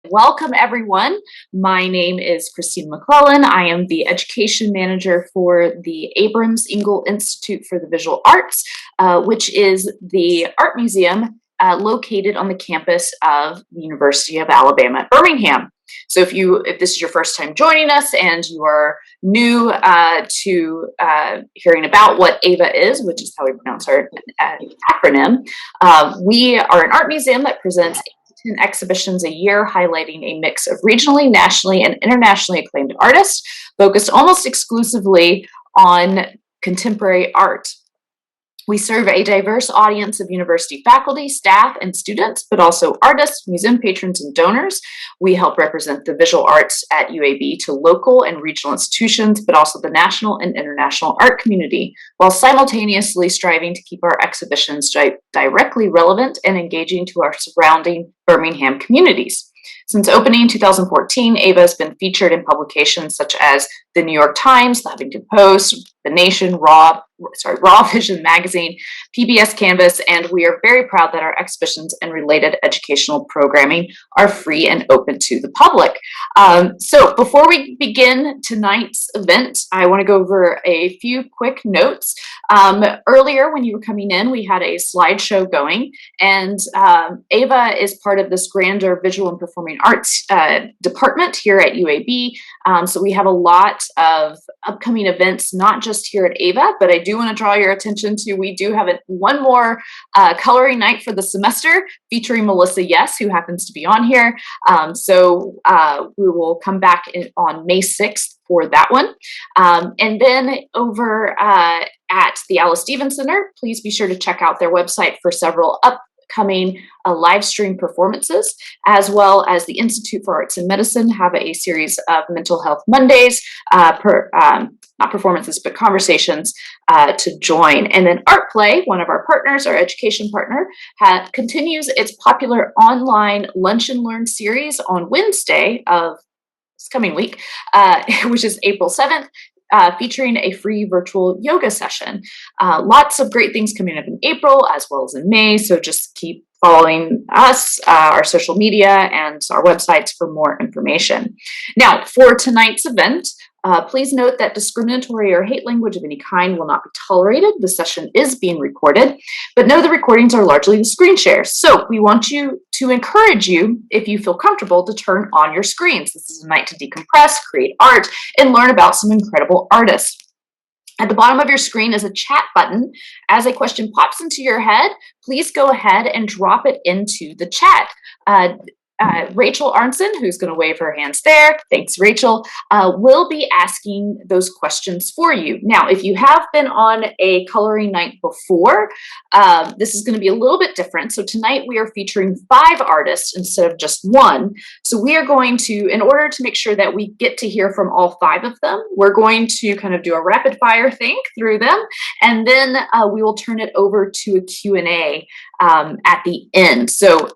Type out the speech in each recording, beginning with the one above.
Welcome, everyone. My name is Christine McClellan. I am the Education Manager for the Abrams Engel Institute for the Visual Arts, which is the art museum located on the campus of the University of Alabama at Birmingham. So if this is your first time joining us and you are new to hearing about what AEIVA is, which is how we pronounce our acronym, we are an art museum that presents 10 exhibitions a year highlighting a mix of regionally, nationally, and internationally acclaimed artists focused almost exclusively on contemporary art. We serve a diverse audience of university faculty, staff, and students, but also artists, museum patrons, and donors. We help represent the visual arts at UAB to local and regional institutions, but also the national and international art community, while simultaneously striving to keep our exhibitions directly relevant and engaging to our surrounding Birmingham communities. Since opening in 2014, AEIVA has been featured in publications such as the New York Times, the Huffington Post, The Nation, Raw Vision Magazine, PBS Canvas, and we are very proud that our exhibitions and related educational programming are free and open to the public. So before we begin tonight's event, I want to go over a few quick notes. Earlier when you were coming in, we had a slideshow going, and AEIVA is part of this grander visual and performing arts department here at UAB. So we have a lot of upcoming events, not just here at AEIVA, but I do want to draw your attention to, we do have one more coloring night for the semester featuring Melissa Yes, who happens to be on here. So we will come back on May 6th for that one. And then over at the Alice Stevens Center, please be sure to check out their website for several upcoming live stream performances, as well as the Institute for Arts and Medicine have a series of mental health Mondays, not performances, but conversations to join. And then Art Play, one of our partners, our education partner, continues its popular online Lunch and Learn series on Wednesday of this coming week, which is April 7th. Featuring a free virtual yoga session. Lots of great things coming up in April as well as in May, so just keep following us, our social media, and our websites for more information. Now, for tonight's event, please note that discriminatory or hate language of any kind will not be tolerated. The session is being recorded, but know the recordings are largely the screen shares. So we want to encourage you, if you feel comfortable, to turn on your screens. This is a night to decompress, create art, and learn about some incredible artists. At the bottom of your screen is a chat button. As a question pops into your head, please go ahead and drop it into the chat. Rachel Arnson, who's going to wave her hands there, thanks Rachel, will be asking those questions for you. Now, if you have been on a coloring night before, this is going to be a little bit different. So tonight we are featuring 5 artists instead of just 1. So we are going to, in order to make sure that we get to hear from all 5 of them, we're going to kind of do a rapid fire think through them, and then we will turn it over to a Q&A at the end. So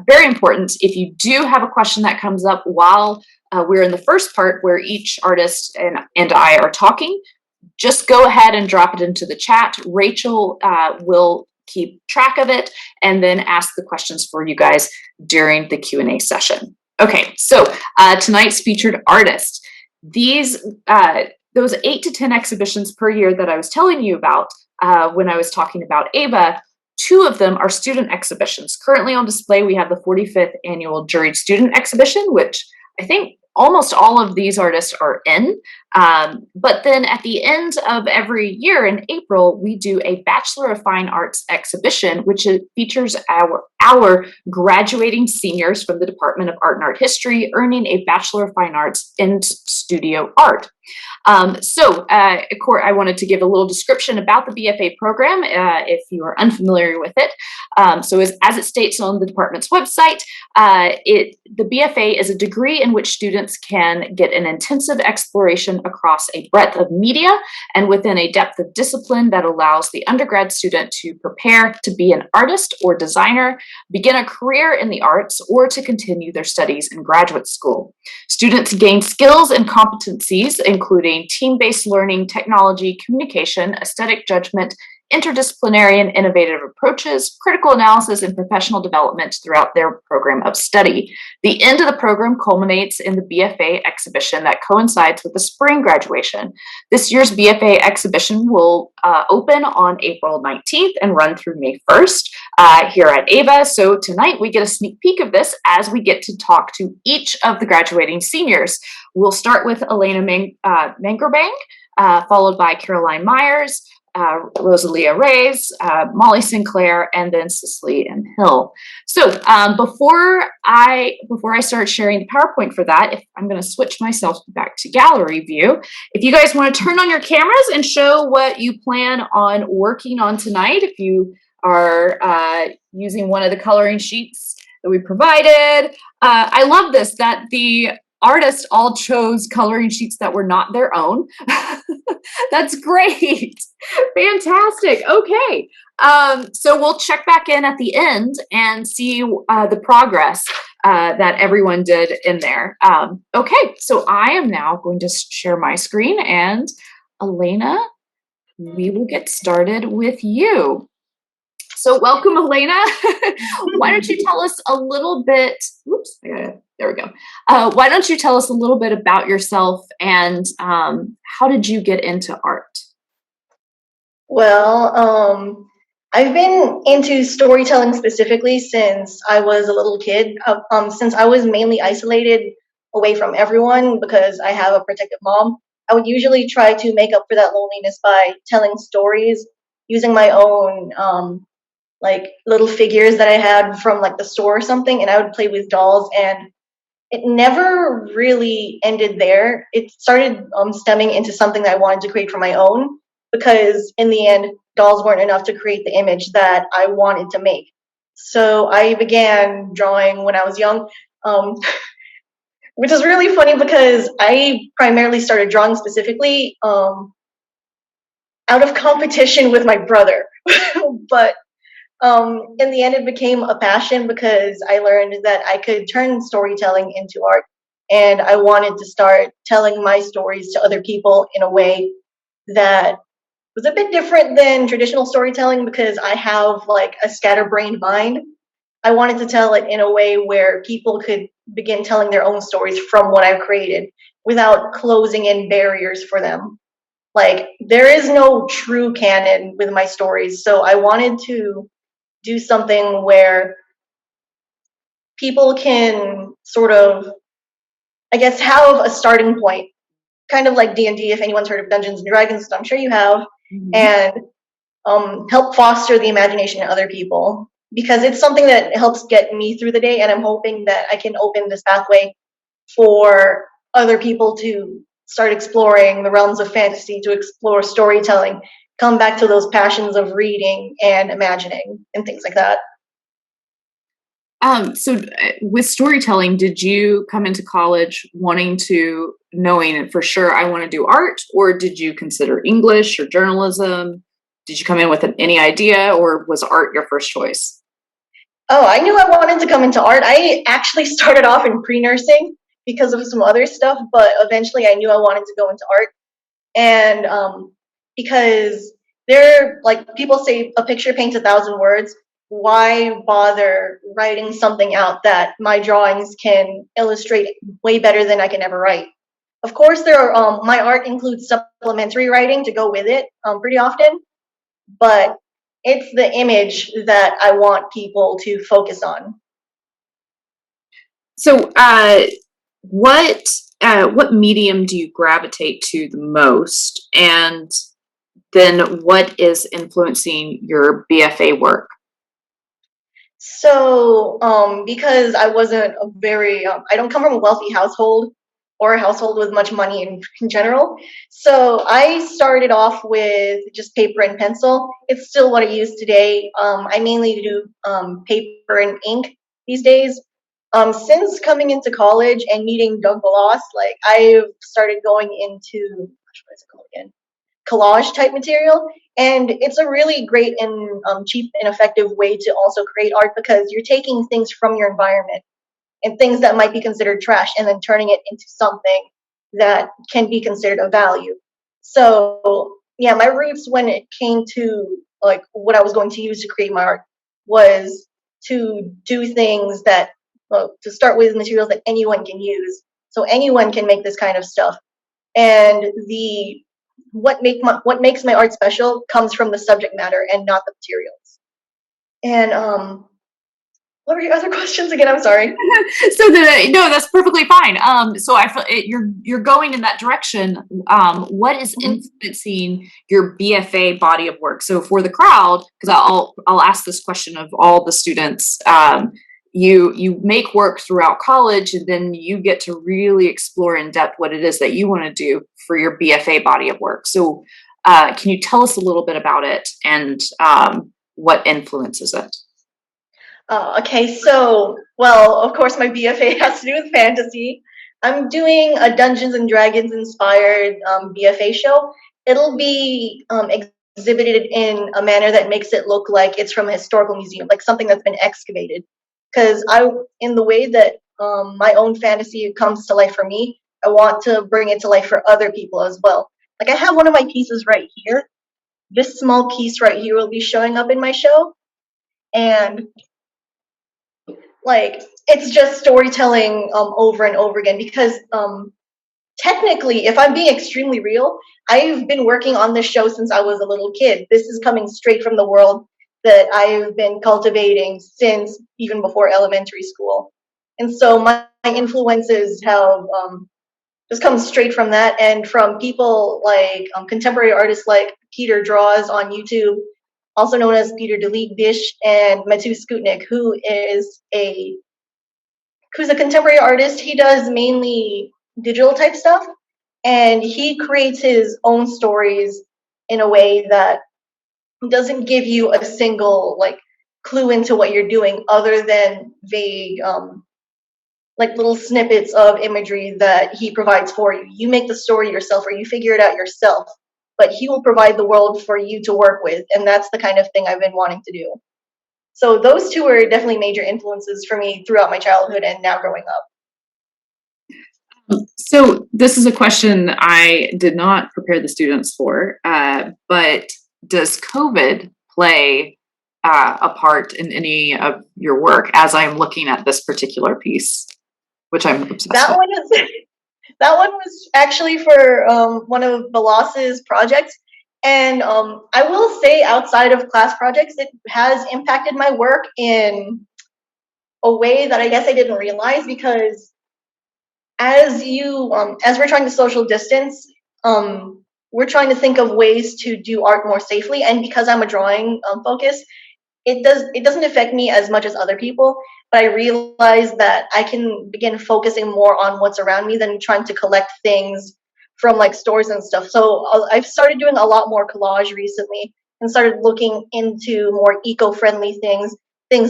very important, if you do have a question that comes up while we're in the first part where each artist and I are talking, just go ahead and drop it into the chat. Rachel will keep track of it and then ask the questions for you guys during the Q&A session. Okay, so tonight's featured artist. Those 8 to 10 exhibitions per year that I was telling you about when I was talking about AEIVA, 2 of them are student exhibitions. Currently on display, we have the 45th Annual Juried Student Exhibition, which I think almost all of these artists are in. But then at the end of every year in April, we do a Bachelor of Fine Arts exhibition, which features our graduating seniors from the Department of Art and Art History earning a Bachelor of Fine Arts in Studio Art. I wanted to give a little description about the BFA program if you are unfamiliar with it. So as it states on the department's website, the BFA is a degree in which students can get an intensive exploration across a breadth of media and within a depth of discipline that allows the undergrad student to prepare to be an artist or designer begin a career in the arts, or to continue their studies in graduate school. Students gain skills and competencies, including team-based learning, technology, communication, aesthetic judgment, interdisciplinary and innovative approaches, critical analysis, and professional development throughout their program of study. The end of the program culminates in the BFA exhibition that coincides with the spring graduation. This year's BFA exhibition will open on April 19th and run through May 1st here at AEIVA. So tonight we get a sneak peek of this as we get to talk to each of the graduating seniors. We'll start with Elena Mangrobang, followed by Caroline Myers, Rosalia Reyes, Molly Sinclair, and then Cicely M. So before I start sharing the PowerPoint for that, I'm going to switch myself back to gallery view. If you guys want to turn on your cameras and show what you plan on working on tonight, if you are using one of the coloring sheets that we provided. I love this, that the artists all chose coloring sheets that were not their own. That's great. Fantastic. Okay. So we'll check back in at the end and see the progress that everyone did in there. Okay. So I am now going to share my screen, and Elena, we will get started with you. So welcome, Elena. Why don't you tell us a little bit, there we go. Why don't you tell us a little bit about yourself and how did you get into art? Well, I've been into storytelling specifically since I was a little kid, since I was mainly isolated away from everyone because I have a protective mom. I would usually try to make up for that loneliness by telling stories using my own like little figures that I had from like the store or something, and I would play with dolls, and it never really ended there. It started stemming into something that I wanted to create for my own, because in the end, dolls weren't enough to create the image that I wanted to make. So I began drawing when I was young, which is really funny because I primarily started drawing specifically out of competition with my brother. But in the end, it became a passion because I learned that I could turn storytelling into art, and I wanted to start telling my stories to other people in a way that was a bit different than traditional storytelling because I have like a scatterbrained mind. I wanted to tell it in a way where people could begin telling their own stories from what I've created without closing in barriers for them. Like, there is no true canon with my stories, so I wanted to do something where people can sort of, I guess, have a starting point, kind of like D&D, if anyone's heard of Dungeons and Dragons, I'm sure you have, and help foster the imagination in other people, because it's something that helps get me through the day, and I'm hoping that I can open this pathway for other people to start exploring the realms of fantasy, to explore storytelling, come back to those passions of reading and imagining and things like that. So with storytelling, did you come into college knowing for sure I want to do art, or did you consider English or journalism? Did you come in with any idea, or was art your first choice? Oh, I knew I wanted to come into art. I actually started off in pre-nursing because of some other stuff, but eventually I knew I wanted to go into art. And because like people say, a picture paints 1,000 words. Why bother writing something out that my drawings can illustrate way better than I can ever write? Of course, my art includes supplementary writing to go with it pretty often, but it's the image that I want people to focus on. So what medium do you gravitate to the most, and then what is influencing your BFA work? So, because I wasn't I don't come from a wealthy household or a household with much money in general. So I started off with just paper and pencil. It's still what I use today. I mainly do paper and ink these days. Since coming into college and meeting Doug Bloss, like I've started going into, what is it called again? collage type material. And it's a really great and cheap and effective way to also create art, because you're taking things from your environment and things that might be considered trash and then turning it into something that can be considered of value. So yeah, my roots when it came to like what I was going to use to create my art was to do things that, well, to start with materials that anyone can use. So anyone can make this kind of stuff. And the what makes my art special comes from the subject matter and not the materials. And what were your other questions again? I'm sorry. So no, that's perfectly fine. So I feel you're going in that direction. What is influencing your BFA body of work? So for the crowd, because I'll ask this question of all the students. You make work throughout college, and then you get to really explore in depth what it is that you want to do for your BFA body of work. So can you tell us a little bit about it and what influences it? Okay, so, well, of course, my BFA has to do with fantasy. I'm doing a Dungeons and Dragons inspired BFA show. It'll be exhibited in a manner that makes it look like it's from a historical museum, like something that's been excavated. Because in the way that my own fantasy comes to life for me, I want to bring it to life for other people as well. Like, I have one of my pieces right here. This small piece right here will be showing up in my show. And like, it's just storytelling over and over again, because technically, if I'm being extremely real, I've been working on this show since I was a little kid. This is coming straight from the world that I've been cultivating since even before elementary school. And so my influences have just come straight from that, and from people like contemporary artists like Peter Draws on YouTube, also known as Peter Delete Dish, and Matu Skutnik, who's a contemporary artist. He does mainly digital type stuff, and he creates his own stories in a way that doesn't give you a single like clue into what you're doing, other than vague like little snippets of imagery that he provides for you. You make the story yourself, or you figure it out yourself, but he will provide the world for you to work with, and that's the kind of thing I've been wanting to do. So those two are definitely major influences for me throughout my childhood and now growing up. So this is a question I did not prepare the students for, but does COVID play a part in any of your work, as I'm looking at this particular piece, which I'm obsessed That with? one is that one was actually for one of Balas's projects. And I will say, outside of class projects, it has impacted my work in a way that I guess I didn't realize, because as we're trying to social distance, we're trying to think of ways to do art more safely. And because I'm a drawing focus, it doesn't affect me as much as other people, but I realize that I can begin focusing more on what's around me than trying to collect things from like stores and stuff. So I've started doing a lot more collage recently, and started looking into more eco-friendly things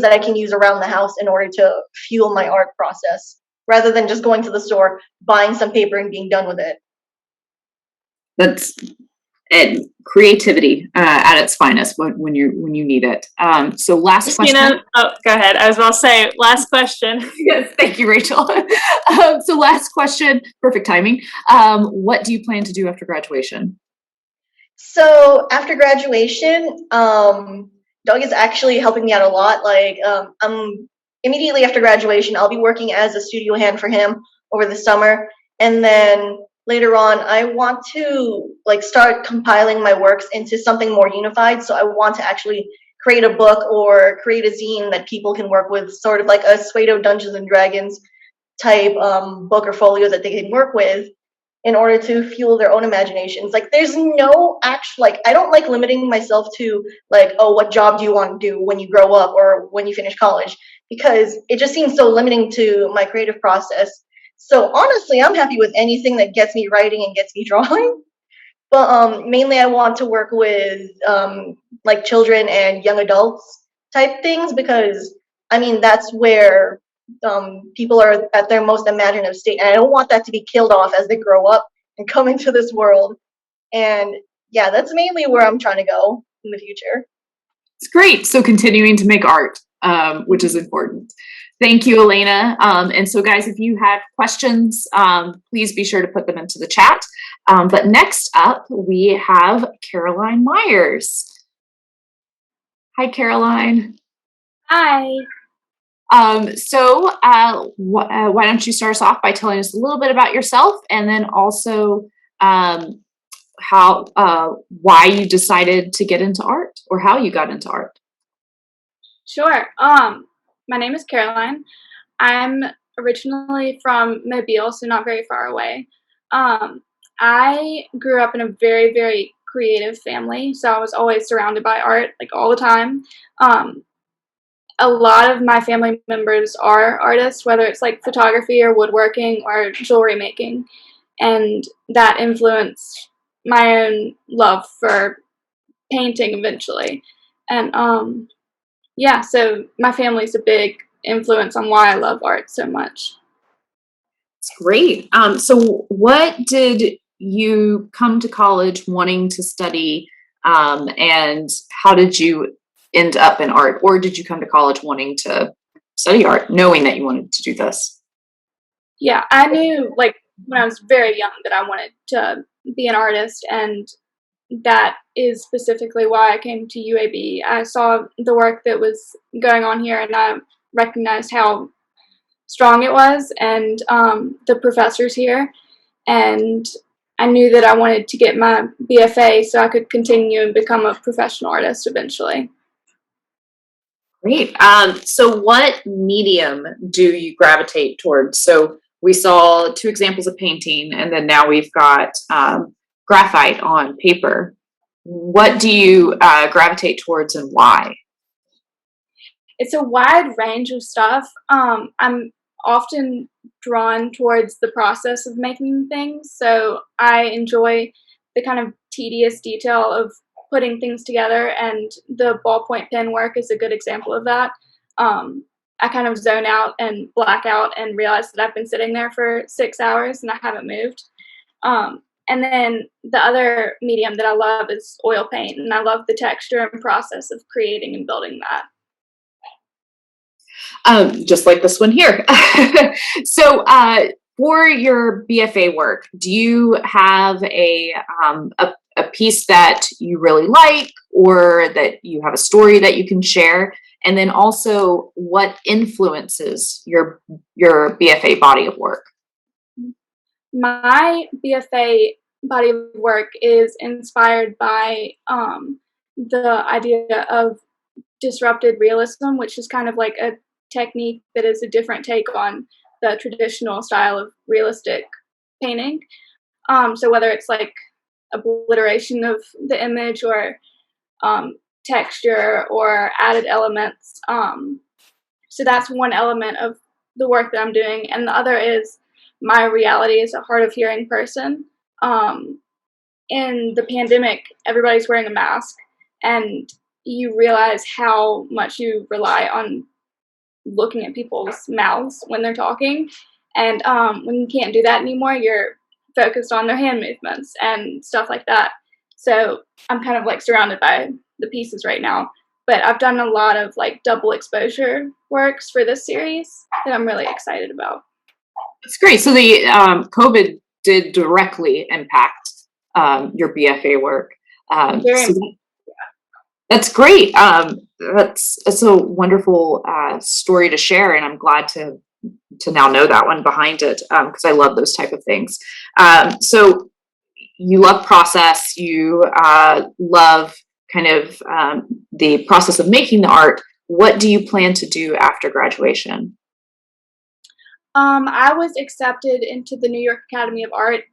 that I can use around the house in order to fuel my art process, rather than just going to the store, buying some paper and being done with it. That's it, creativity at its finest when you need it. So last question. Oh, go ahead. I was about to say, last question. Yes, thank you, Rachel. So last question, perfect timing. What do you plan to do after graduation? So after graduation, Doug is actually helping me out a lot. Like, I'm immediately after graduation, I'll be working as a studio hand for him over the summer, and then later on, I want to like start compiling my works into something more unified. So I want to actually create a book or create a zine that people can work with, sort of like a Pseudo Dungeons and Dragons type book or folio that they can work with, in order to fuel their own imaginations. Like, there's no actual, like, I don't like limiting myself to like, oh, what job do you want to do when you grow up or when you finish college, because it just seems so limiting to my creative process. So honestly, I'm happy with anything that gets me writing and gets me drawing. But mainly I want to work with like children and young adults type things, because I mean, that's where people are at their most imaginative state, and I don't want that to be killed off as they grow up and come into this world. And yeah, that's mainly where I'm trying to go in the future. It's great. So continuing to make art, which is important. Thank you, Elena. And so guys, if you have questions, please be sure to put them into the chat. But next up, we have Caroline Myers. Hi, Caroline. Hi. Why don't you start us off by telling us a little bit about yourself, and then also why you decided to get into art, or how you got into art. Sure. My name is Caroline. I'm originally from Mobile, so not very far away. I grew up in a very, very creative family, so I was always surrounded by art, like all the time. A lot of my family members are artists, whether it's like photography or woodworking or jewelry making, and that influenced my own love for painting eventually. And yeah, so my family's a big influence on why I love art so much. It's great. So what did you come to college wanting to study, and how did you end up in art? Or did you come to college wanting to study art, knowing that you wanted to do this? Yeah, I knew like when I was very young that I wanted to be an artist, and that is specifically why I came to UAB. I saw the work that was going on here, and I recognized how strong it was, and the professors here, and I knew that I wanted to get my BFA so I could continue and become a professional artist eventually. Great. So what medium do you gravitate towards? So we saw 2 examples of painting, and then now we've got graphite on paper. What do you gravitate towards, and why? It's a wide range of stuff. I'm often drawn towards the process of making things, so I enjoy the kind of tedious detail of putting things together, and the ballpoint pen work is a good example of that. I kind of zone out and black out and realize that I've been sitting there for 6 hours and I haven't moved. And then the other medium that I love is oil paint, and I love the texture and process of creating and building that. Just like this one here. So for your BFA work, do you have a piece that you really like, or that you have a story that you can share? And then also, what influences your BFA body of work? My BFA body of work is inspired by the idea of disrupted realism, which is kind of like a technique that is a different take on the traditional style of realistic painting. So whether it's like obliteration of the image, or texture, or added elements. So that's one element of the work that I'm doing. And the other is my reality as a hard of hearing person. In the pandemic, everybody's wearing a mask, and you realize how much you rely on looking at people's mouths when they're talking. And when you can't do that anymore, you're focused on their hand movements and stuff like that. So I'm kind of like surrounded by the pieces right now. But I've done a lot of like double exposure works for this series that I'm really excited about. That's great. So the COVID did directly impact your BFA work. So that's great. That's a wonderful story to share, and I'm glad to now know that one behind it, because I love those type of things. So you love process. You love kind of the process of making the art. What do you plan to do after graduation? I was accepted into the New York Academy of Art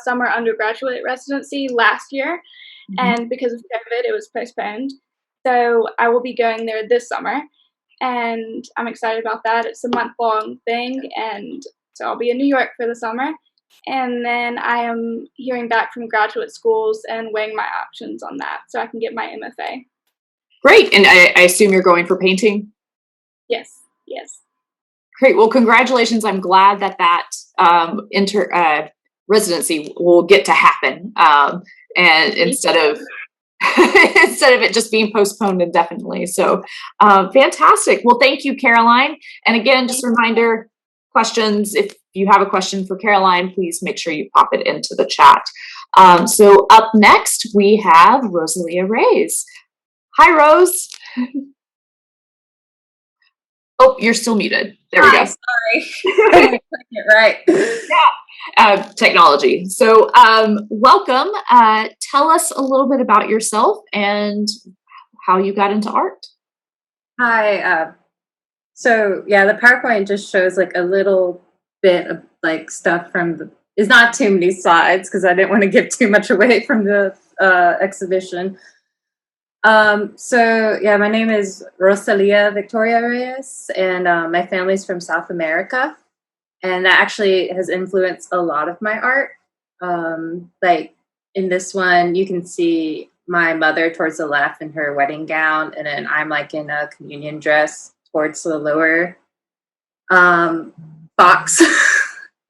summer undergraduate residency last year, and because of COVID, it was postponed. So I will be going there this summer, and I'm excited about that. It's a month-long thing, and so I'll be in New York for the summer. And then I am hearing back from graduate schools and weighing my options on that so I can get my MFA. Great. And I assume you're going for painting? Yes, yes. Great. Well, congratulations. I'm glad that residency will get to happen. and instead of it just being postponed indefinitely. So fantastic. Well, thank you, Caroline. And again, just a reminder, questions, if you have a question for Caroline, please make sure you pop it into the chat. So up next, we have Rosalia Reyes. Hi, Rose. Oh, you're still muted. There we go. Sorry. Right. Yeah. Technology. So welcome. Tell us a little bit about yourself and how you got into art. Hi. So yeah, the PowerPoint just shows like a little bit of like stuff from the, it's not too many slides because I didn't want to give too much away from the exhibition. So yeah, my name is Rosalia Victoria Reyes, and my family's from South America, and that actually has influenced a lot of my art. Like in this one, you can see my mother towards the left in her wedding gown, and then I'm like in a communion dress towards the lower box.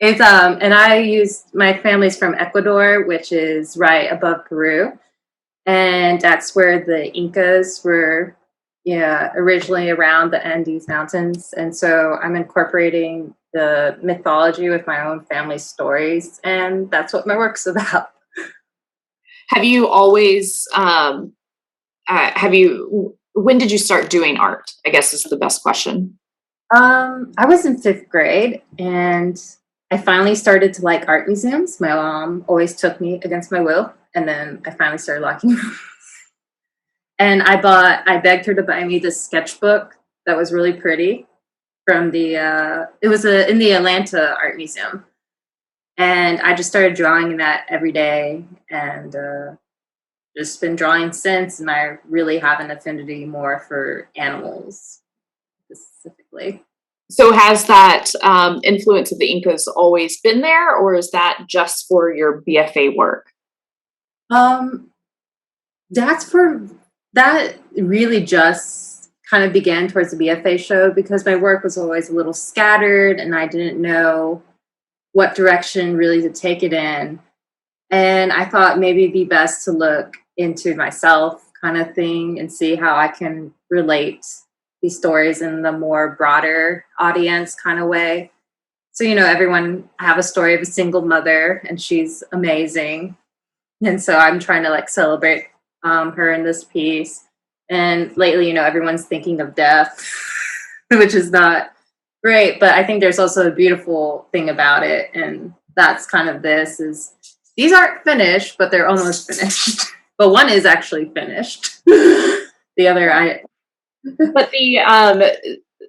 It's and I used, my family's from Ecuador, which is right above Peru. And that's where the Incas were, originally around the Andes Mountains. And so I'm incorporating the mythology with my own family stories, and that's what my work's about. Have you always, when did you start doing art? I guess is the best question. I was in 5th grade, and I finally started to like art museums. My mom always took me against my will. And then I finally started liking them. And I begged her to buy me this sketchbook that was really pretty from the, it was in the Atlanta Art Museum. And I just started drawing in that every day, and just been drawing since. And I really have an affinity more for animals specifically. So has that influence of the Incas always been there, or is that just for your BFA work? That really just kind of began towards the BFA show, because my work was always a little scattered and I didn't know what direction really to take it in. And I thought maybe it'd be best to look into myself kind of thing and see how I can relate these stories in the more broader audience kind of way. So, everyone have a story of a single mother, and she's amazing. And so I'm trying to like celebrate her in this piece. And lately, everyone's thinking of death, which is not great. But I think there's also a beautiful thing about it. And that's kind of this is, these aren't finished, but they're almost finished. But one is actually finished. The other, But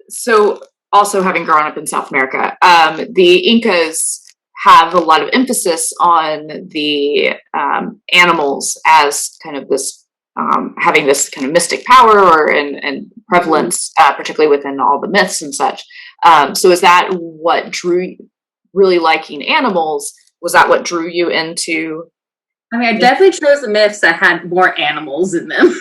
so also having grown up in South America, the Incas have a lot of emphasis on the animals as kind of this, having this kind of mystic power and prevalence, particularly within all the myths and such. So is that what drew you, really liking animals? Was that what drew you into? I mean, I definitely chose the myths that had more animals in them.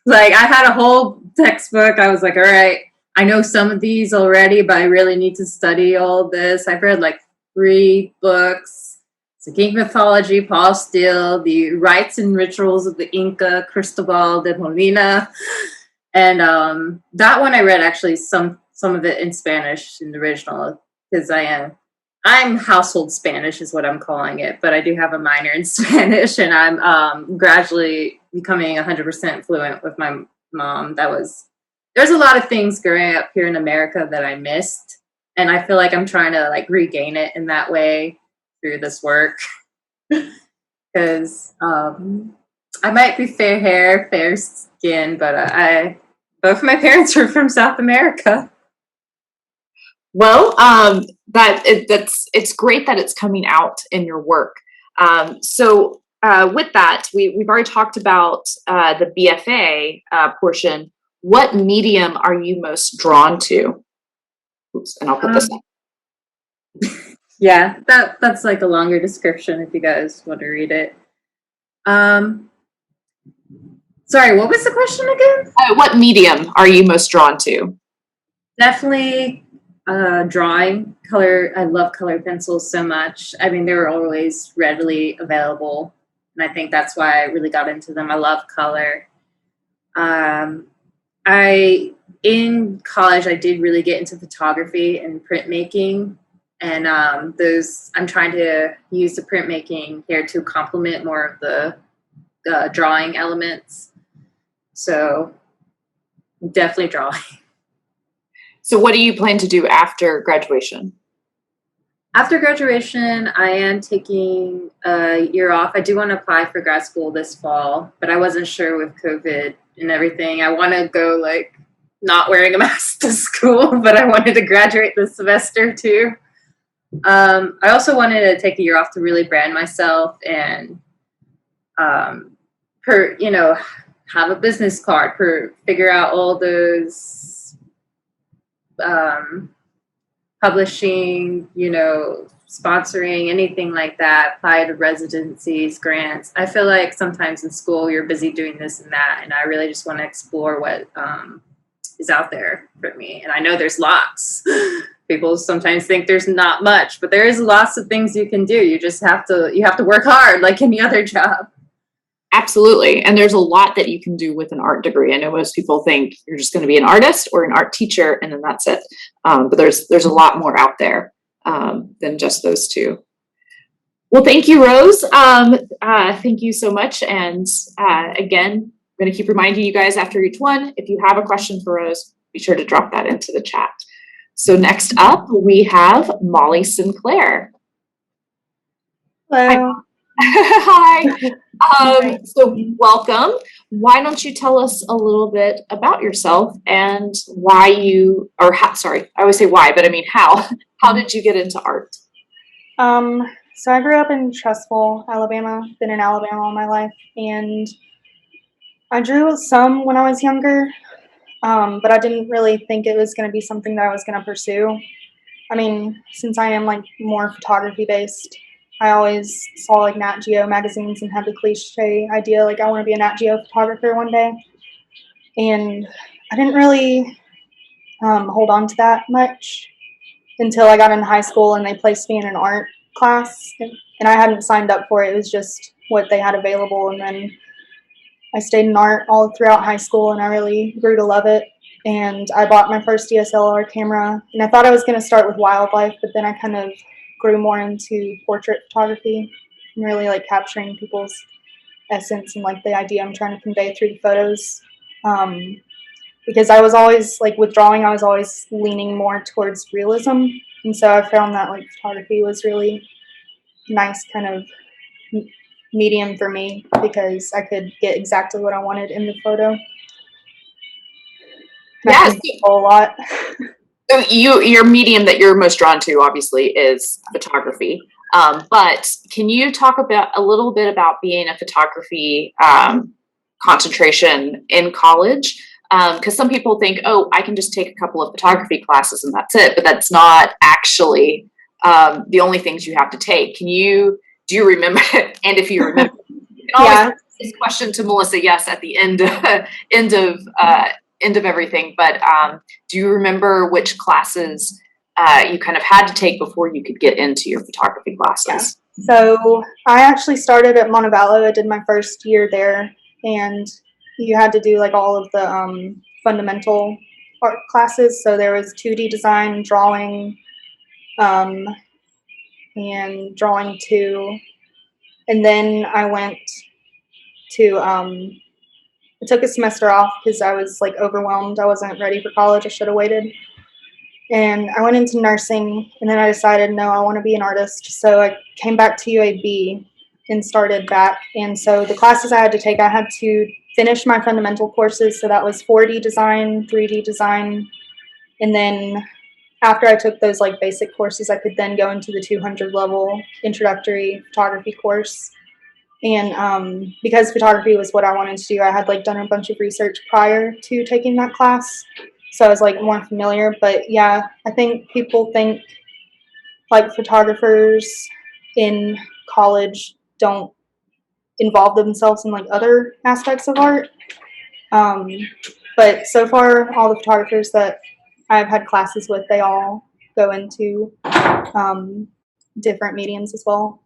Like I had a whole textbook. I was like, all right, I know some of these already, but I really need to study all this. I've read like 3 books: The Greek Mythology, Paul Steele, The Rites and Rituals of the Inca, Cristobal de Molina. And that one I read actually some of it in Spanish in the original, because I'm household Spanish is what I'm calling it, but I do have a minor in Spanish, and I'm gradually becoming 100% fluent with my mom. There's a lot of things growing up here in America that I missed. And I feel like I'm trying to like regain it in that way through this work. Because I might be fair hair, fair skin, but both of my parents were from South America. Well, it's great that it's coming out in your work. So with that, we've already talked about the BFA portion. What medium are you most drawn to? Oops, and I'll put this in. Yeah, that's like a longer description if you guys want to read it. Sorry, what was the question again? What medium are you most drawn to? Definitely drawing. Color. I love color pencils so much. I mean, they were always readily available And I think that's why I really got into them. I love color. In college, I did really get into photography and printmaking. And I'm trying to use the printmaking here to complement more of the drawing elements. So definitely drawing. So what do you plan to do after graduation? After graduation, I am taking a year off. I do want to apply for grad school this fall, but I wasn't sure with COVID and everything. I want to go like not wearing a mask to school, but I wanted to graduate this semester too. I also wanted to take a year off to really brand myself and, have a business card, figure out all those publishing, sponsoring, anything like that, apply to residencies, grants. I feel like sometimes in school you're busy doing this and that, and I really just want to explore what is out there for me. And I know there's lots. People sometimes think there's not much, but there is lots of things you can do. You just have to work hard like any other job. Absolutely. And there's a lot that you can do with an art degree. I know most people think you're just going to be an artist or an art teacher and then that's it. But there's a lot more out there than just those two. Well, thank you, Rose. Thank you so much. And again, I'm going to keep reminding you guys after each one, if you have a question for Rose, be sure to drop that into the chat. So next up, we have Molly Sinclair. Hello. Hi. So welcome. Why don't you tell us a little bit about yourself and why you, or how, sorry, I always say why, but I mean how did you get into art? So I grew up in Trustful, Alabama, been in Alabama all my life, and I drew some when I was younger, but I didn't really think it was going to be something that I was going to pursue. I mean, since I am like more photography based, I always saw like Nat Geo magazines and had the cliche idea like I want to be a Nat Geo photographer one day, and I didn't really hold on to that much until I got into high school and they placed me in an art class, and I hadn't signed up for it. It was just what they had available, and then I stayed in art all throughout high school, and I really grew to love it. And I bought my first DSLR camera, and I thought I was going to start with wildlife, but then I kind of grew more into portrait photography and really like capturing people's essence and like the idea I'm trying to convey through the photos. Because I was always like with drawing, I was always leaning more towards realism, and so I found that like photography was really nice kind of medium for me because I could get exactly what I wanted in the photo. Yes, a lot. So your medium that you're most drawn to obviously is photography. But can you talk a little bit about being a photography concentration in college? Because some people think, oh, I can just take a couple of photography classes and that's it, but that's not actually the only things you have to take. Do you remember? And if you remember, you can always ask this question to Melissa. Yes, at the end of everything. But do you remember which classes you kind of had to take before you could get into your photography classes? Yeah. So I actually started at Montevallo. I did my first year there, and you had to do like all of the fundamental art classes. So there was 2D design, drawing, and drawing 2. And then I went to, I took a semester off because I was like overwhelmed. I wasn't ready for college. I should have waited. And I went into nursing, and then I decided, no, I want to be an artist. So I came back to UAB and started back. And so the classes I had to take, I had to finish my fundamental courses. So that was 4D design, 3D design. And then after I took those like basic courses, I could then go into the 200 level introductory photography course. And because photography was what I wanted to do, I had like done a bunch of research prior to taking that class. So I was like more familiar. But yeah, I think people think like photographers in college don't involve themselves in like other aspects of art. But so far, all the photographers that I've had classes with, they all go into different mediums as well.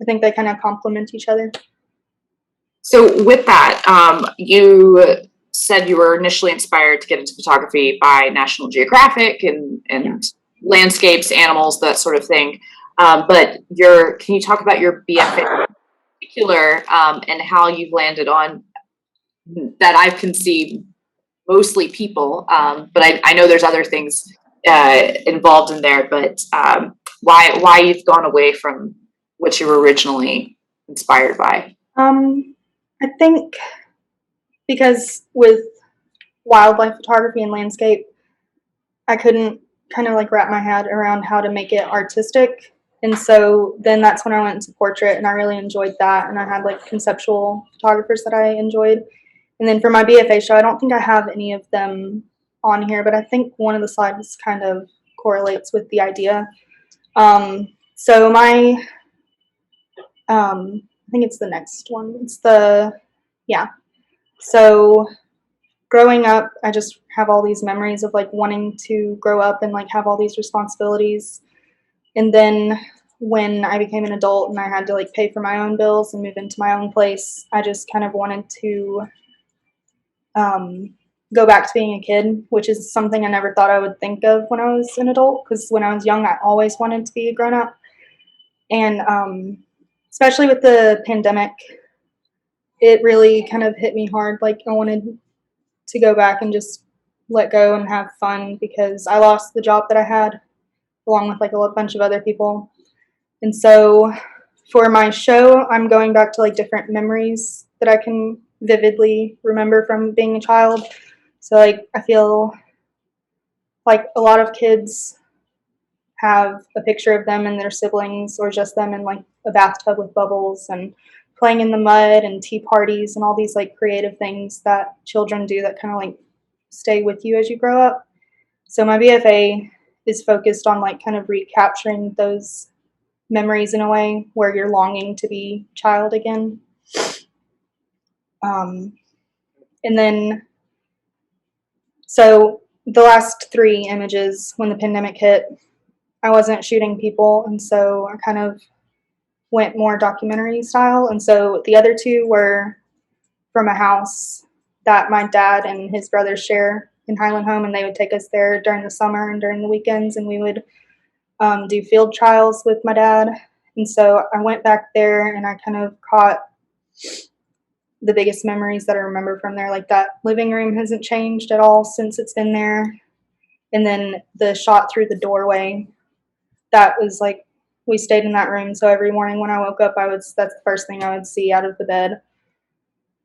I think they kind of complement each other. So with that, you said you were initially inspired to get into photography by National Geographic and landscapes, animals, that sort of thing. But can you talk about your BFA in particular, and how you've landed on that? I can see mostly people, but I know there's other things involved in there. But why you've gone away from what you were originally inspired by? I think because with wildlife photography and landscape, I couldn't kind of like wrap my head around how to make it artistic. And so then that's when I went into portrait, and I really enjoyed that. And I had like conceptual photographers that I enjoyed. And then for my BFA show, I don't think I have any of them on here, but I think one of the slides kind of correlates with the idea. So my, I think it's the next one. So growing up, I just have all these memories of like wanting to grow up and like have all these responsibilities. And then when I became an adult and I had to like pay for my own bills and move into my own place, I just kind of wanted to go back to being a kid, which is something I never thought I would think of when I was an adult, because when I was young, I always wanted to be a grown up. And especially with the pandemic, it really kind of hit me hard. Like I wanted to go back and just let go and have fun, because I lost the job that I had along with like a bunch of other people. And so for my show, I'm going back to like different memories that I can vividly remember from being a child. So like I feel like a lot of kids have a picture of them and their siblings, or just them in like a bathtub with bubbles and playing in the mud and tea parties and all these like creative things that children do that kind of like stay with you as you grow up. So my BFA is focused on like kind of recapturing those memories in a way where you're longing to be child again. And then, so the last 3 images, when the pandemic hit, I wasn't shooting people, and so I kind of went more documentary style. And so the other 2 were from a house that my dad and his brothers share in Highland Home, and they would take us there during the summer and during the weekends, and we would do field trials with my dad. And so I went back there and I kind of caught the biggest memories that I remember from there. Like that living room hasn't changed at all since it's been there. And then the shot through the doorway, that was like, we stayed in that room. So every morning when I woke up, that's the first thing I would see out of the bed.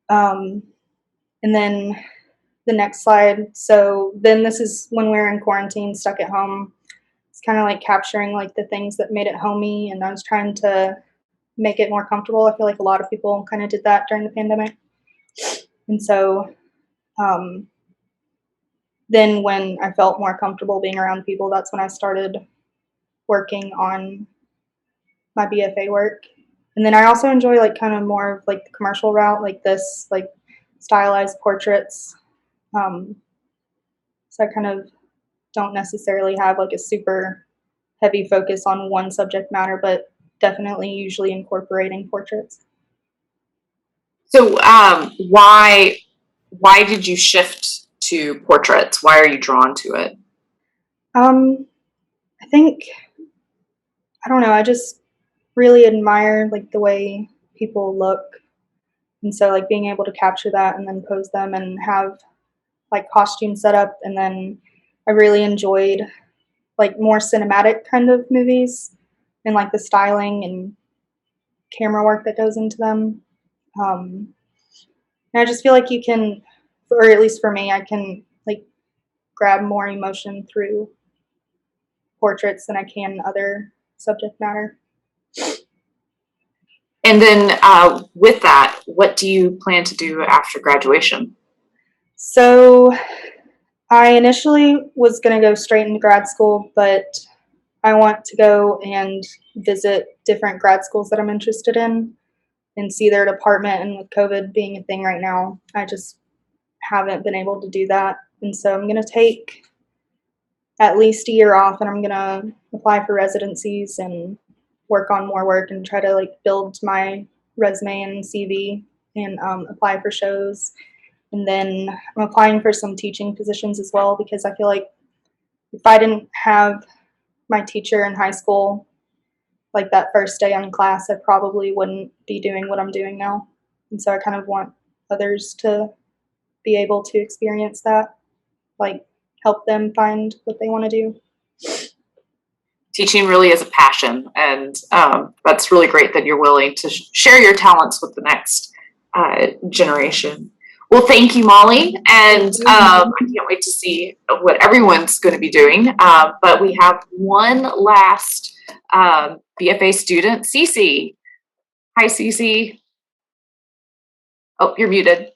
And then the next slide. So then this is when we were in quarantine, stuck at home. It's kind of like capturing like the things that made it homey, and I was trying to make it more comfortable. I feel like a lot of people kind of did that during the pandemic. And so then when I felt more comfortable being around people, that's when I started working on my BFA work. And then I also enjoy like kind of more of like the commercial route, like this, like stylized portraits. So I kind of don't necessarily have like a super heavy focus on one subject matter, but definitely usually incorporating portraits. So why did you shift to portraits? Why are you drawn to it? I think, I don't know, I just really admire like the way people look. And so like being able to capture that and then pose them and have like costume set up. And then I really enjoyed like more cinematic kind of movies and like the styling and camera work that goes into them. And I just feel like you can, or at least for me, I can like grab more emotion through portraits than I can other subject matter. And then with that, what do you plan to do after graduation? So I initially was going to go straight into grad school, but I want to go and visit different grad schools that I'm interested in and see their department. And with COVID being a thing right now, I just haven't been able to do that. And so I'm going to take at least a year off, and I'm going to apply for residencies and work on more work and try to like build my resume and CV and apply for shows. And then I'm applying for some teaching positions as well, because I feel like if I didn't have my teacher in high school, like that first day in class, I probably wouldn't be doing what I'm doing now. And so I kind of want others to be able to experience that, like help them find what they want to do. Teaching really is a passion, and that's really great that you're willing to share your talents with the next generation. Well, thank you, Molly, and I can't wait to see what everyone's going to be doing. But we have one last BFA student, Cece. Hi, Cece. Oh, you're muted.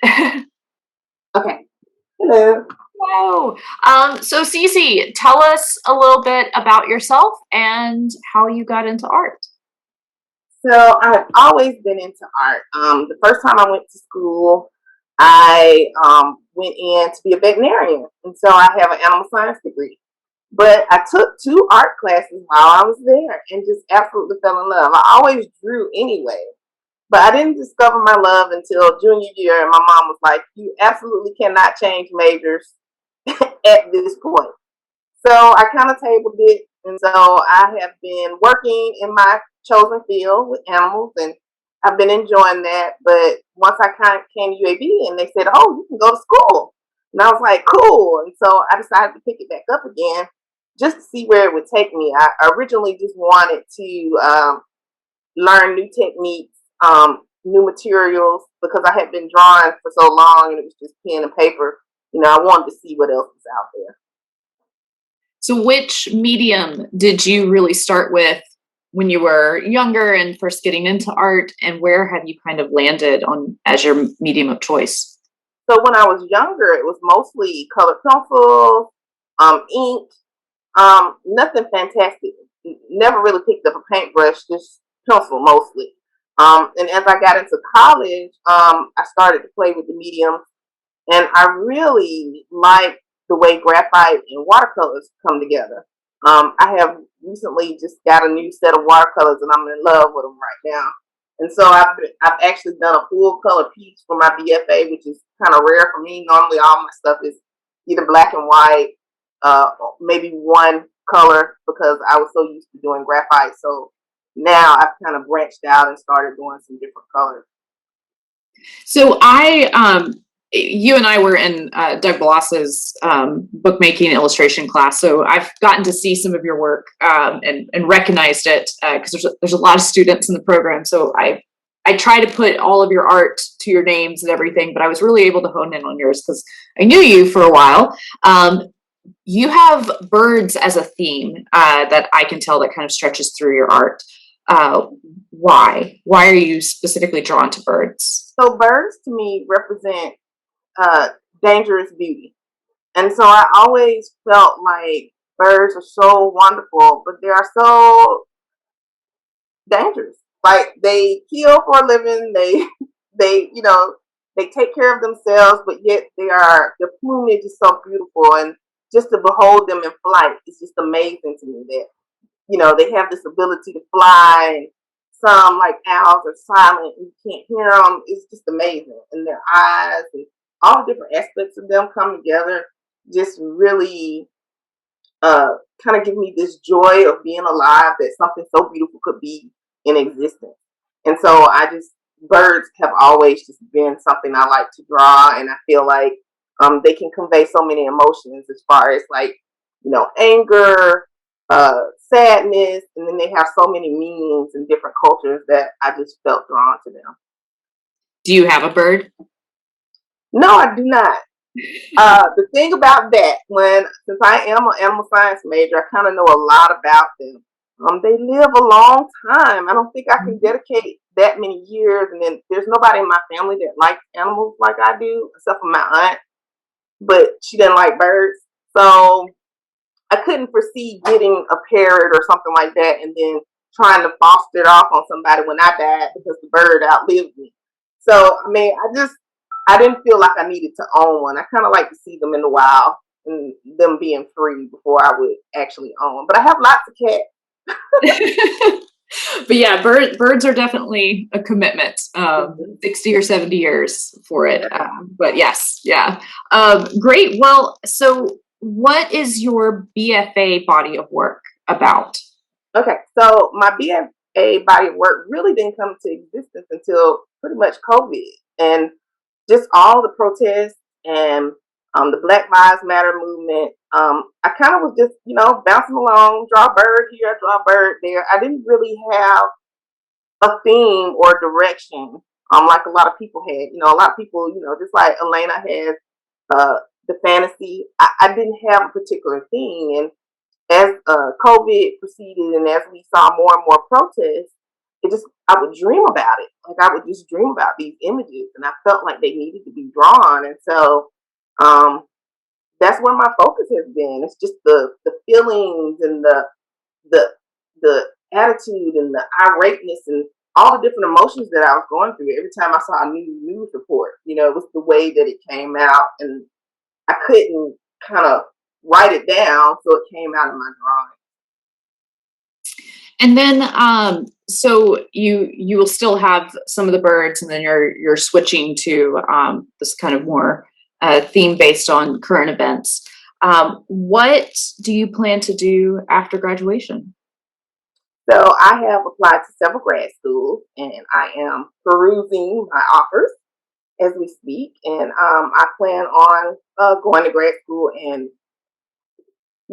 Okay. Hello. Wow. So Cece, tell us a little bit about yourself and how you got into art. So I've always been into art. The first time I went to school, I went in to be a veterinarian, and so I have an animal science degree. But I took 2 art classes while I was there and just absolutely fell in love. I always drew anyway, but I didn't discover my love until junior year, and my mom was like, "You absolutely cannot change majors at this point." So I kind of tabled it, and so I have been working in my chosen field with animals, and I've been enjoying that. But once I kind of came to UAB, and they said, "Oh, you can go to school," and I was like, "Cool!" And so I decided to pick it back up again, just to see where it would take me. I originally just wanted to learn new techniques, new materials, because I had been drawing for so long, and it was just pen and paper. I wanted to see what else was out there. So which medium did you really start with when you were younger and first getting into art, and where have you kind of landed on as your medium of choice? So when I was younger, it was mostly colored pencils, ink, nothing fantastic. Never really picked up a paintbrush, just pencil mostly. And as I got into college, I started to play with the medium, and I really like the way graphite and watercolors come together. I have recently just got a new set of watercolors, and I'm in love with them right now. And so I've actually done a full color piece for my BFA, which is kind of rare for me. Normally, all my stuff is either black and white, maybe one color, because I was so used to doing graphite. So now I've kind of branched out and started doing some different colors. So you and I were in Doug Bloss's bookmaking illustration class, so I've gotten to see some of your work and recognized it because there's a lot of students in the program. So I try to put all of your art to your names and everything, but I was really able to hone in on yours because I knew you for a while. You have birds as a theme that I can tell that kind of stretches through your art. Why? Why are you specifically drawn to birds? So birds to me represent dangerous beauty. And so I always felt like birds are so wonderful, but they are so dangerous. Like they kill for a living, they take care of themselves, but yet their plumage is so beautiful, and just to behold them in flight is just amazing to me that, they have this ability to fly, and some like owls are silent and you can't hear them. It's just amazing. And their eyes and all the different aspects of them come together just really kind of give me this joy of being alive, that something so beautiful could be in existence. And so birds have always just been something I like to draw, and I feel like they can convey so many emotions as far as like, anger, sadness, and then they have so many meanings in different cultures that I just felt drawn to them. Do you have a bird? No, I do not. The thing about that, since I am an animal science major, I kind of know a lot about them. They live a long time. I don't think I can dedicate that many years, and then there's nobody in my family that likes animals like I do, except for my aunt, but she doesn't like birds. So I couldn't foresee getting a parrot or something like that and then trying to foster it off on somebody when I died because the bird outlived me. So, I didn't feel like I needed to own one. I kind of like to see them in the wild and them being free before I would actually own. But I have lots of cats. But yeah, birds are definitely a commitment. 60 or 70 years for it. But yes, yeah. Great. Well, so what is your BFA body of work about? Okay, so my BFA body of work really didn't come to existence until pretty much COVID and just all the protests and the Black Lives Matter movement. I kind of was just, bouncing along, draw a bird here, draw a bird there. I didn't really have a theme or direction, like a lot of people had. A lot of people, just like Elena has the fantasy. I didn't have a particular thing, and as COVID proceeded and as we saw more and more protests, I would dream about it. Like I would just dream about these images, and I felt like they needed to be drawn, and so um, that's where my focus has been. It's just the feelings and the the attitude and the irateness and all the different emotions that I was going through every time I saw a new news report. It was the way that it came out, and I couldn't kind of write it down, so it came out in my drawing. And then, so you will still have some of the birds, and then you're switching to this kind of more theme based on current events. What do you plan to do after graduation? So I have applied to several grad schools, and I am perusing my offers as we speak. And I plan on going to grad school and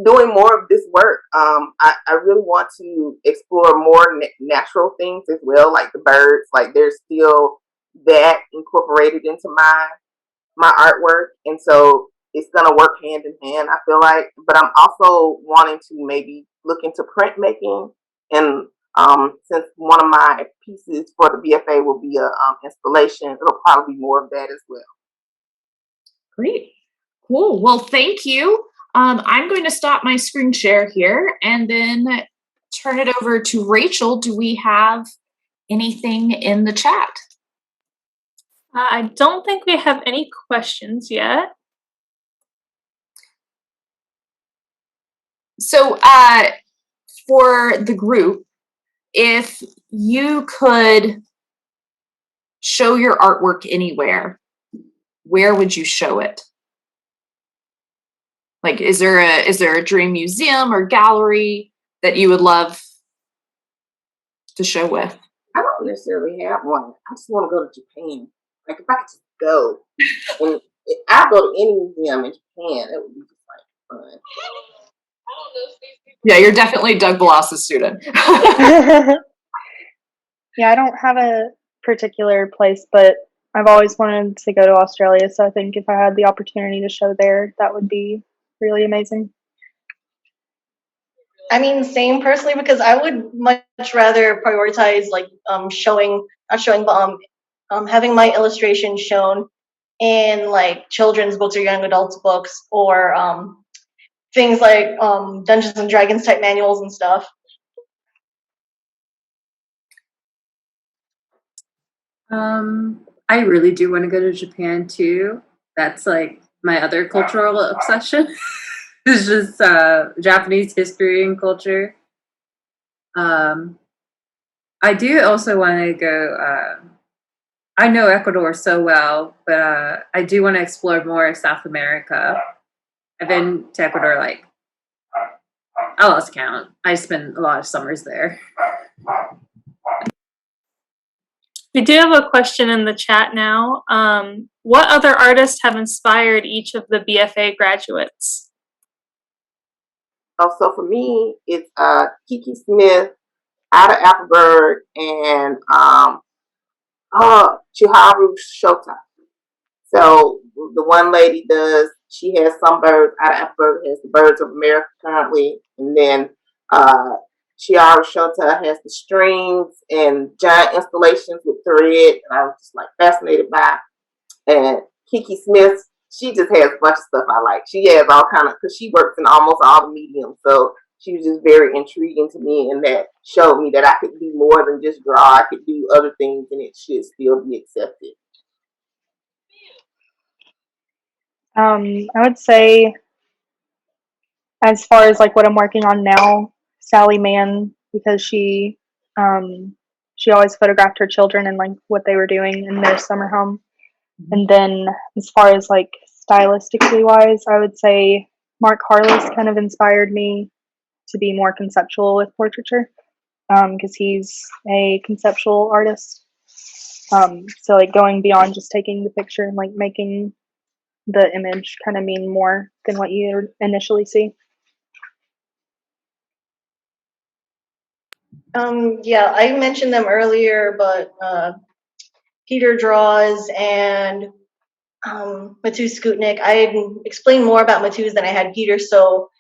doing more of this work. I really want to explore more natural things as well, like the birds. Like there's still that incorporated into my artwork, and so it's gonna work hand in hand, I feel like. But I'm also wanting to maybe look into printmaking, and since one of my pieces for the BFA will be a installation, it'll probably be more of that as well. Great. Cool. Well, thank you. I'm going to stop my screen share here and then turn it over to Rachel. Do we have anything in the chat? I don't think we have any questions yet. So for the group, if you could show your artwork anywhere, where would you show it? Like, is there a dream museum or gallery that you would love to show with? I don't necessarily have one. I just want to go to Japan. Like if I could just go, and I go to any museum in Japan, it would be just like fun. Yeah, you're definitely Doug Bloss's student. Yeah, I don't have a particular place, but I've always wanted to go to Australia, so I think if I had the opportunity to show there, that would be really amazing. I mean, same personally, because I would much rather prioritize like not showing, but having my illustration shown in like children's books or young adults books, or things like Dungeons and Dragons type manuals and stuff. I really do want to go to Japan too. That's like my other cultural obsession. It's just Japanese history and culture. I do also want to go. I know Ecuador so well, but I do want to explore more of South America. I've been to Ecuador like I lost count. I spent a lot of summers there. We do have a question in the chat now. What other artists have inspired each of the BFA graduates? Oh, so for me, it's Kiki Smith, Ada Appleberg, and Chiharu Shota. So the one lady she has some birds. Ada Appleberg has the Birds of America currently, and then Chiharu Shota has the strings and giant installations with thread, and I was just like fascinated by. And Kiki Smith, she just has a bunch of stuff I like. She has all kind of, because she works in almost all the mediums, so she was just very intriguing to me, and that showed me that I could do more than just draw. I could do other things, and it should still be accepted. I would say, as far as like what I'm working on now, Sally Mann, because she She always photographed her children and like what they were doing in their summer home. And then as far as like stylistically wise, I would say Mark Harless kind of inspired me to be more conceptual with portraiture, because he's a conceptual artist. So like going beyond just taking the picture and like making the image kind of mean more than what you initially see. Yeah, I mentioned them earlier, but Peter Draws and Mateusz Skutnik. I had explained more about Mateusz than I had Peter. So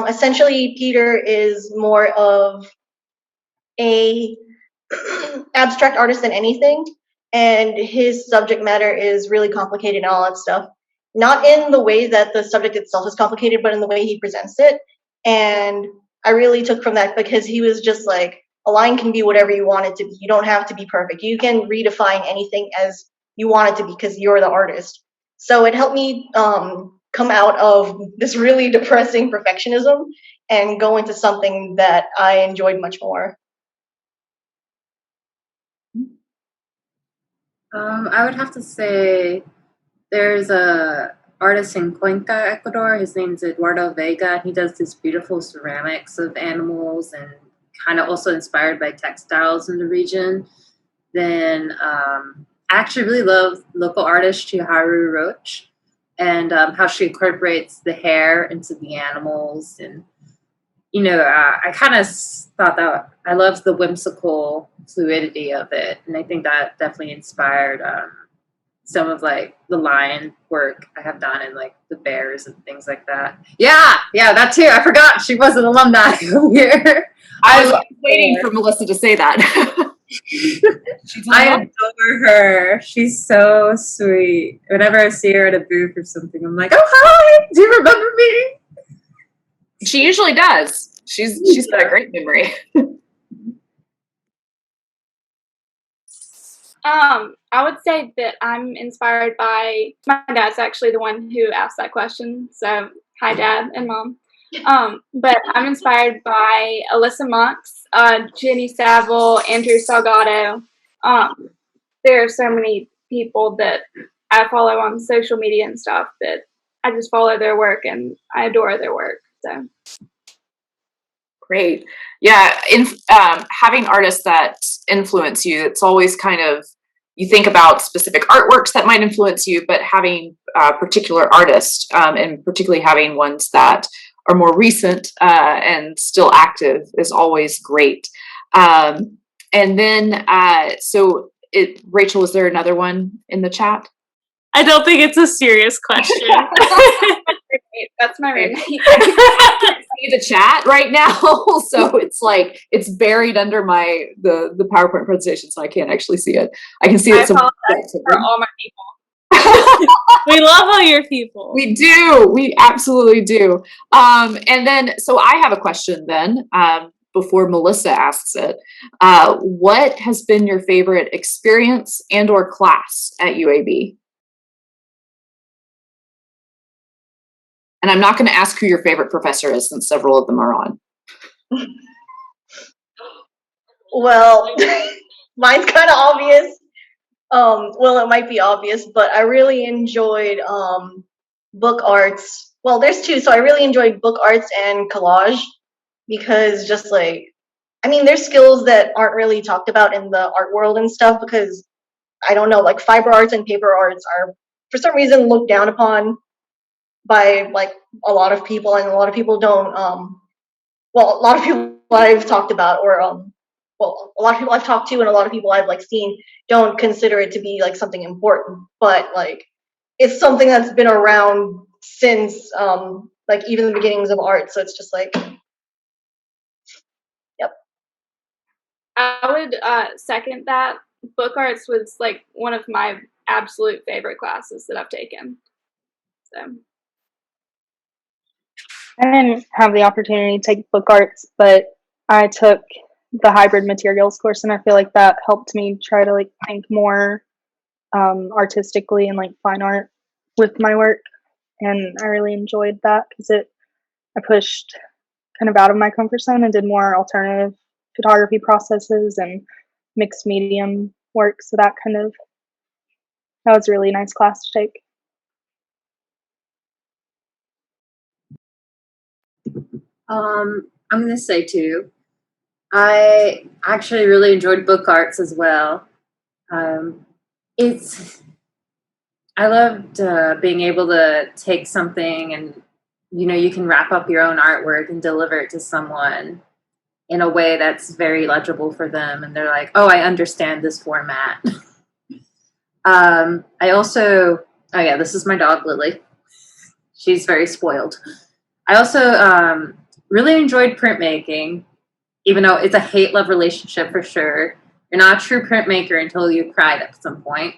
essentially, Peter is more of a abstract artist than anything, and his subject matter is really complicated and all that stuff. Not in the way that the subject itself is complicated, but in the way he presents it. And I really took from that because he was just like, a line can be whatever you want it to be. You don't have to be perfect. You can redefine anything as you want it to be because you're the artist. So it helped me come out of this really depressing perfectionism and go into something that I enjoyed much more. I would have to say there's a artist in Cuenca, Ecuador. His name's Eduardo Vega. He does these beautiful ceramics of animals and kind of also inspired by textiles in the region. Then I actually really love local artist Chiharu Roach and how she incorporates the hair into the animals. And, you know, I kind of thought that I loved the whimsical fluidity of it. And I think that definitely inspired some of like the lion work I have done in like the bears and things like that. Yeah, that too. I forgot she was an alumni here. I was waiting for Melissa to say that. I adore her. She's so sweet. Whenever I see her at a booth or something, I'm like, oh hi, do you remember me? She usually does. She's got a great memory. I would say that I'm inspired by my dad's actually the one who asked that question. So hi, Dad and Mom. But I'm inspired by Alyssa Monks, Jenny Saville, Andrew Salgado. There are so many people that I follow on social media and stuff that I just follow their work and I adore their work. So great. Yeah, having artists that influence you, it's always kind of, you think about specific artworks that might influence you, but having particular artists, and particularly having ones that are more recent and still active is always great. And then, Rachel, is there another one in the chat? I don't think it's a serious question. That's my roommate. I can't see the chat right now, so it's like it's buried under the PowerPoint presentation, so I can't actually see it. I can see it. I apologize for all my people. We love all your people. We do. We absolutely do. And then, so I have a question then, before Melissa asks it. What has been your favorite experience and or class at UAB? And I'm not going to ask who your favorite professor is since several of them are on. Well, mine's kind of obvious. Well, it might be obvious, but I really enjoyed book arts. Well, there's two. So I really enjoyed book arts and collage because just like, I mean, there's skills that aren't really talked about in the art world and stuff because, I don't know, like fiber arts and paper arts are for some reason looked down upon by like a lot of people, and a lot of people don't, well, a lot of people I've talked about or well, a lot of people I've talked to and a lot of people I've like seen don't consider it to be like something important, but like it's something that's been around since like even the beginnings of art. So it's just like, yep. I would second that. Book arts was like one of my absolute favorite classes that I've taken. So I didn't have the opportunity to take book arts, but I took the hybrid materials course, and I feel like that helped me try to like think more artistically and like fine art with my work, and I really enjoyed that because I pushed kind of out of my comfort zone and did more alternative photography processes and mixed medium work. So that was a really nice class to take. I'm going to say too, I actually really enjoyed book arts as well. I loved being able to take something and, you can wrap up your own artwork and deliver it to someone in a way that's very legible for them. And they're like, oh, I understand this format. This is my dog, Lily. She's very spoiled. I also really enjoyed printmaking, even though it's a hate-love relationship for sure. You're not a true printmaker until you cried at some point.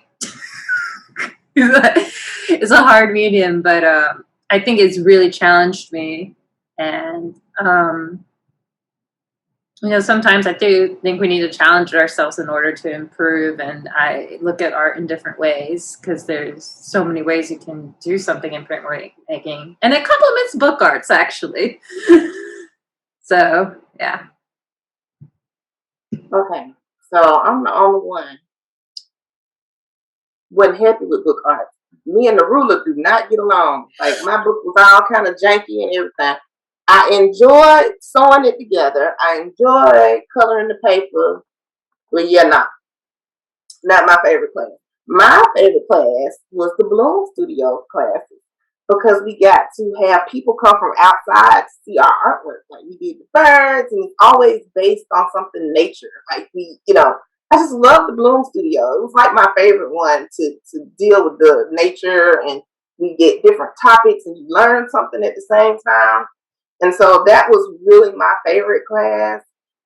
It's a hard medium, but I think it's really challenged me. And, sometimes I do think we need to challenge ourselves in order to improve. And I look at art in different ways because there's so many ways you can do something in printmaking. And it complements book arts, actually. So, yeah. Okay, so I'm the only one wasn't happy with book art. Me and the ruler do not get along. Like, my book was all kind of janky and everything. I enjoyed sewing it together. I enjoyed coloring the paper. But yeah, not my favorite class. My favorite class was the Bloom Studio classes because we got to have people come from outside to see our artwork. Like, we did the birds, and it's always based on something nature. Like, I just love the Bloom Studio. It was like my favorite one to deal with the nature, and we get different topics and you learn something at the same time. And so that was really my favorite class.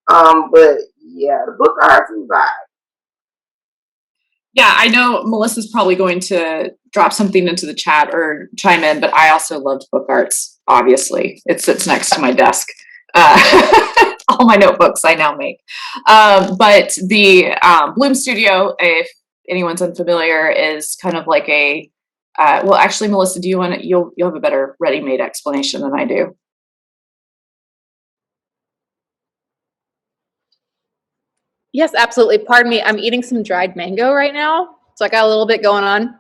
But yeah, the book arts was vibe. Yeah, I know Melissa's probably going to drop something into the chat or chime in, but I also loved book arts, obviously. It sits next to my desk. All my notebooks I now make. But the Bloom Studio, if anyone's unfamiliar, is kind of like well, actually, Melissa, do you want to, you'll have a better ready-made explanation than I do. Yes, absolutely. Pardon me. I'm eating some dried mango right now, so I got a little bit going on.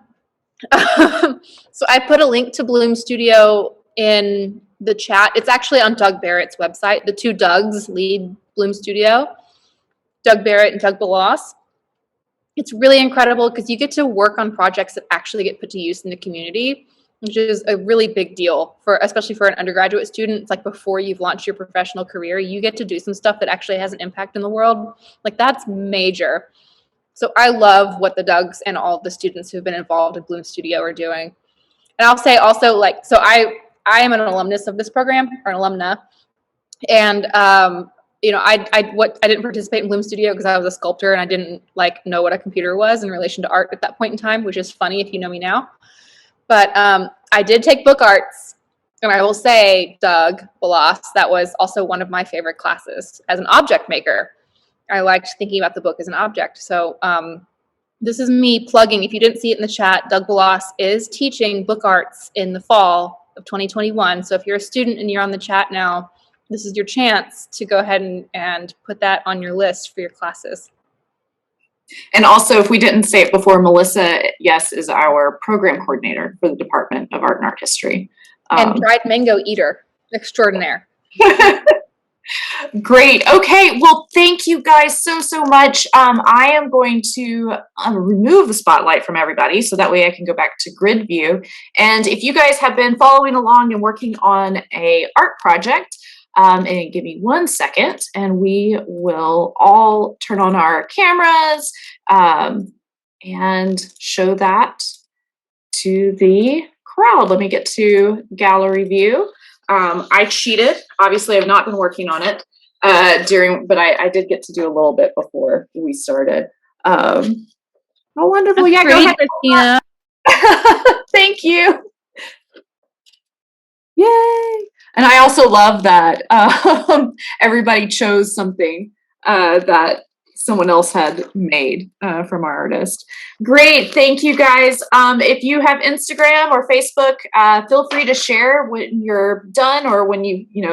So I put a link to Bloom Studio in the chat. It's actually on Doug Barrett's website. The two Dougs lead Bloom Studio, Doug Barrett and Doug Balas. It's really incredible because you get to work on projects that actually get put to use in the community, which is a really big deal especially for an undergraduate student. It's like before you've launched your professional career, you get to do some stuff that actually has an impact in the world. Like, that's major. So I love what the Dougs and all the students who've been involved in Bloom Studio are doing. And I'll say also, so I am an alumnus of this program, or an alumna. And I didn't participate in Bloom Studio because I was a sculptor and I didn't know what a computer was in relation to art at that point in time, which is funny if you know me now. But I did take book arts, and I will say, Doug Balas, that was also one of my favorite classes as an object maker. I liked thinking about the book as an object. So this is me plugging. If you didn't see it in the chat, Doug Balas is teaching book arts in the fall of 2021. So if you're a student and you're on the chat now, this is your chance to go ahead and put that on your list for your classes. And also, if we didn't say it before, Melissa, yes, is our program coordinator for the Department of Art and Art History. And dried mango eater extraordinaire. Great. Okay. Well, thank you guys so much. I am going to remove the spotlight from everybody so that way I can go back to grid view. And if you guys have been following along and working on a art project, and give me 1 second and we will all turn on our cameras and show that to the crowd. Let me get to gallery view. I cheated. Obviously, I've not been working on it but I did get to do a little bit before we started. Oh, wonderful. That's Go ahead, Christina. Thank you. Yay. And I also love that everybody chose something that someone else had made from our artist. Great, thank you guys. If you have Instagram or Facebook, feel free to share when you're done, or when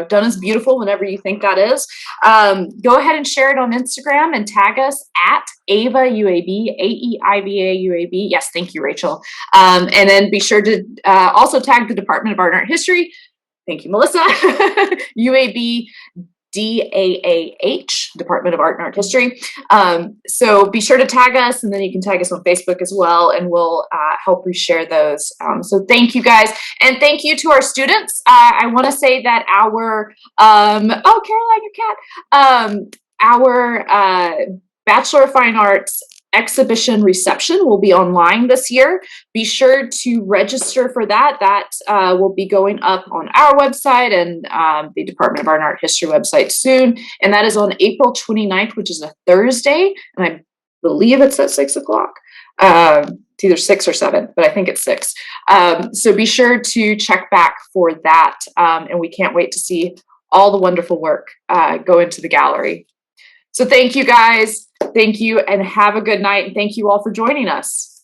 done is beautiful, whenever you think that is. Go ahead and share it on Instagram and tag us at AEIVA UAB, AEIVA UAB. Yes, thank you, Rachel. And then be sure to also tag the Department of Art and Art History. Thank you, Melissa. UAB DAAH, Department of Art and Art History. So be sure to tag us, and then you can tag us on Facebook as well, and we'll help reshare those. So thank you guys, and thank you to our students. I want to say that our Caroline, your cat, our Bachelor of Fine Arts exhibition reception will be online this year. Be sure to register for that. That will be going up on our website and the Department of Art and Art History website soon. And that is on April 29th, which is a Thursday. And I believe it's at 6 o'clock. It's either 6 or 7, but I think it's 6. So be sure to check back for that. And we can't wait to see all the wonderful work go into the gallery. So thank you guys. Thank you, and have a good night. And thank you all for joining us.